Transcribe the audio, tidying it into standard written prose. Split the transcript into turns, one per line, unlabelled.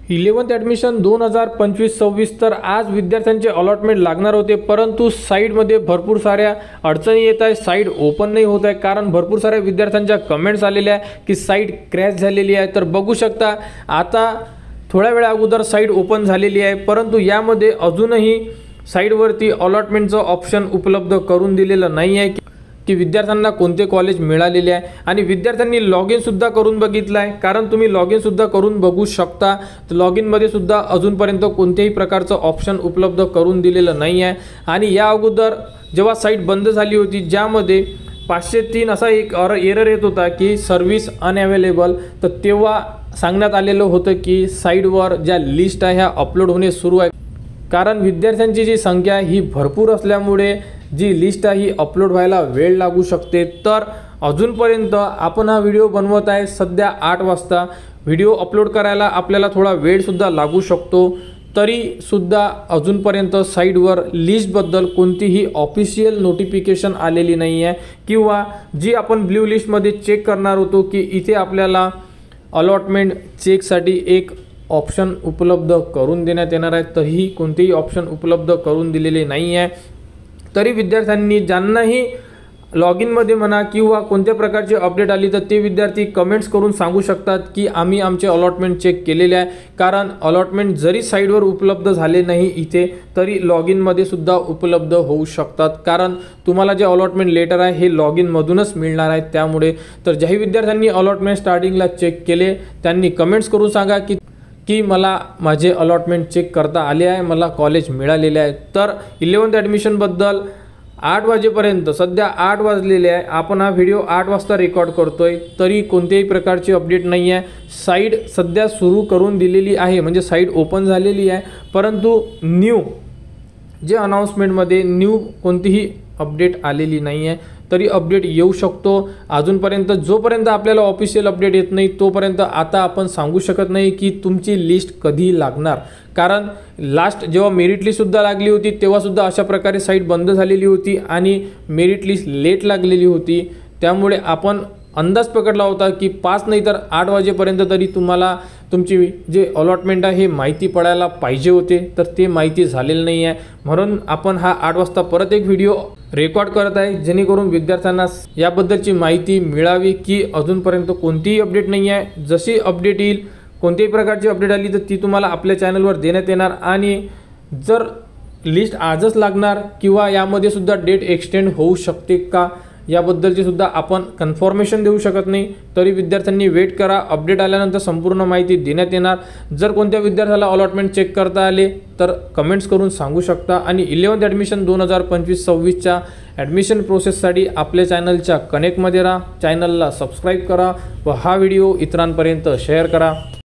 11th admission 2025-26 तर आज विद्यार्थ्यांचे अलॉटमेंट लागणार होते, परंतु साईडमध्ये भरपूर साऱ्या अडचणी येत आहे। साईट ओपन नाही होत आहे कारण भरपूर साऱ्या विद्यार्थ्यांच्या कमेंट्स आलेल्या आहे की साईट क्रॅश झालेली आहे। तर बघू शकता आता थोड्या वेळा अगोदर साईट ओपन झालेली आहे, परंतु यामध्ये अजूनही साईटवरती अलॉटमेंटचं ऑप्शन उपलब्ध करून दिलेलं नाही आहे की विद्यार्थ्यांना कोणते कॉलेज मिळालेले आहे। आणि विद्यार्थ्यांनी लॉग इन सुद्धा करून बघितलं आहे, कारण तुम्ही लॉग इन सुद्धा करून बघू शकता। तर लॉग इनमध्ये सुद्धा अजूनपर्यंत कोणत्याही प्रकारचं ऑप्शन उपलब्ध करून दिलेलं नाही आहे। आणि या अगोदर जेव्हा साईट बंद झाली होती ज्यामध्ये 503 असा एक एरर येत होता की सर्व्हिस अनअवेलेबल, तर तेव्हा सांगण्यात आलेलं होतं की साईटवर ज्या लिस्ट आहे ह्या अपलोड होणे सुरू आहे, कारण विद्यार्थ्यांची जी संख्या ही भरपूर असल्यामुळे जी लिस्ट आहे ही अपलोड व्हायला वेळ लागू शकते। तर अजूनपर्यंत आपण हा व्हिडिओ बनवत आहे सध्या 8 वाजता, व्हिडिओ अपलोड करायला आपल्याला थोडा वेळसुद्धा लागू शकतो, तरीसुद्धा अजूनपर्यंत साईटवर लिस्टबद्दल कोणतीही ऑफिशियल नोटिफिकेशन आलेली नाही आहे किंवा जी आपण ब्ल्यू लिस्टमध्ये चेक करणार होतो की इथे आपल्याला अलॉटमेंट चेकसाठी एक ऑप्शन उपलब्ध करून देण्यात येणार आहे, तरीही कोणतेही ऑप्शन उपलब्ध करून दिलेले नाही आहे। तरी विद्यार्थ्यांनी ज्यांनाही लॉग इनमध्ये म्हणा किंवा कोणत्या प्रकारची अपडेट आली तर ते विद्यार्थी कमेंट्स करून सांगू शकतात की आम्ही आमचे अलॉटमेंट चेक केलेले आहे, कारण अलॉटमेंट जरी साईटवर उपलब्ध झाले नाही इथे तरी लॉग इनमध्ये सुद्धा उपलब्ध होऊ शकतात, कारण तुम्हाला जे अलॉटमेंट लेटर आहे हे लॉग इनमधूनच मिळणार आहे। त्यामुळे तर ज्याही विद्यार्थ्यांनी अलॉटमेंट स्टार्टिंगला चेक केले त्यांनी कमेंट्स करून सांगा की मला माझे अलॉटमेंट चेक करता आले आहे, मला कॉलेज मिळालेले आहे। तर 11th ॲडमिशनबद्दल 8 वाजेपर्यंत सध्या 8 वाजलेले आहे, आपण हा व्हिडिओ 8 वाजता रेकॉर्ड करतोय तरी कोणत्याही प्रकारची अपडेट नाही आहे। साईट सध्या सुरू करून दिलेली आहे, म्हणजे साईट ओपन झालेली आहे, परंतु न्यू जे अनाउन्समेंटमध्ये न्यू कोणतीही अपडेट आलेली नाही आहे। तरी अपडेट येऊ शकतो अजूनपर्यंत, जोपर्यंत आपल्याला ऑफिशियल अपडेट येत नाही तोपर्यंत आता आपण सांगू शकत नाही की तुमची लिस्ट कधी लागणार, कारण लास्ट जेव्हा मेरिट लिस्टसुद्धा लागली होती तेव्हासुद्धा अशा प्रकारे साईट बंद झालेली होती आणि मेरिट लिस्ट लेट लागलेली होती। त्यामुळे आपण अंदाज पकडला होता की 5 नाही तर 8 वाजेपर्यंत तरी तुम्हाला तुमची जे अलॉटमेंट आहे हे माहिती पडायला पाहिजे होते, तर ते माहिती झालेलं नाही आहे। म्हणून आपण हा 8 वाजता परत एक व्हिडिओ रेकॉर्ड करत आहे जेणेकरून विद्यार्थ्यांना याबद्दलची माहिती मिळावी की अजूनपर्यंत कोणतीही अपडेट नाही आहे। जशी अपडेट येईल, कोणत्याही प्रकारची अपडेट आली तर ती तुम्हाला आपल्या चॅनलवर देण्यात येणार, आणि जर लिस्ट आजच लागणार किंवा यामध्ये सुद्धा डेट एक्सटेंड होऊ शकते का याबद्दलची सुद्धा आपण कन्फर्मेशन देऊ शकत नाही। तरी विद्यार्थ्यांनी वेट करा, अपडेट आल्यानंतर संपूर्ण माहिती देण्यात येणार। जर कोणत्या विद्यार्थ्याला अलॉटमेंट चेक करता आले तर कमेंट्स करून सांगू शकता। आणि 11th ॲडमिशन 2025-26च्या ॲडमिशन प्रोसेससाठी आपल्या चॅनलच्या कनेक्टमध्ये राहा, चॅनलला सबस्क्राईब करा व हा व्हिडिओ इतरांपर्यंत शेअर करा।